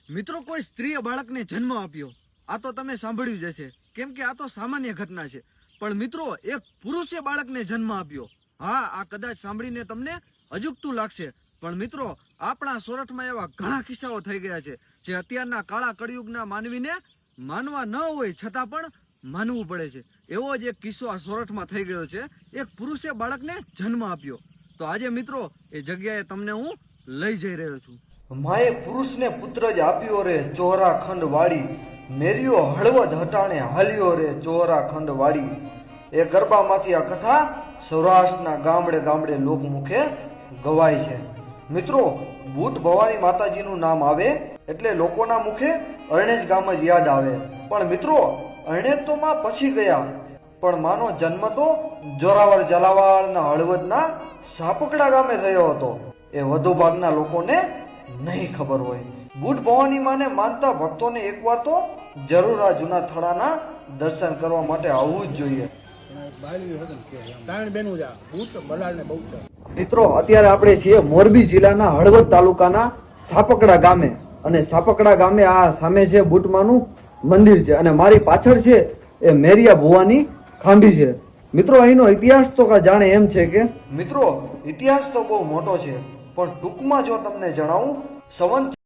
મિત્રો કોઈ સ્ત્રીએ બાળકને જન્મ આપ્યો, આ તો તમે સાંભળ્યું જ હશે, કેમ કે આ તો સામાન્ય ઘટના છે. પણ મિત્રો એક પુરુષે બાળકને જન્મ આપ્યો. હા, આ કદાચ સાંભળીને તમને અજુગતું લાગશે, પણ મિત્રો આપણા સોરઠમાં એવા ઘણા કિસ્સાઓ થઈ ગયા છે જે અત્યારના કાળા કળિયુગના માનવીને માનવા ન હોય છતાં પણ માનવું પડે છે. એવો જ એક કિસ્સો આ સોરઠમાં થઈ ગયો છે. એક પુરુષે બાળકને જન્મ આપ્યો. તો આજે મિત્રો એ જગ્યાએ તમને હું લઈ જઈ રહ્યો છું. માએ પુરુષને પુત્ર જ આપ્યો રે ચોરા ખંડ વાળી, મેરિયો હળવદ હટાણે હાલ્યો રે ચોરા ખંડ વાળી. એ ગરબામાંથી આ કથા સૌરાષ્ટ્રના ગામડે ગામડે લોકમુખે ગવાય છે. મિત્રો બુટ ભવાની માતાજીનું નામ આવે એટલે લોકોના મુખે અરણેજ ગામ જ યાદ આવે. પણ મિત્રો અરણેજ તો માં પછી ગયા, પણ માનો જન્મ તો જોરાવર જલાવાળના હળવદના સાપકડા ગામે થયો હતો. એ વધુ ભાગના લોકોને નહીં ખબર હોય. બુટ ભવાની માને માનતા ભક્તોને એકવાર તો જરૂર આ જૂના થડાના દર્શન કરવા માટે આવવું જ જોઈએ. મિત્રો અત્યારે આપણે છીએ મોરબી જિલ્લાના હળવદ તાલુકાના સાપકડા ગામે, અને સાપકડા ગામે આ સામે છે બુટમાનું મંદિર છે, અને મારી પાછળ છે એ મેરિયા ભુવાની ખાંભી છે. મિત્રો અહીંનો ઇતિહાસ તો જાણે એમ છે કે મિત્રો ઇતિહાસ તો બહુ મોટો છે, પણ ટૂંકમાં જો તમને જણાવું, સંવંત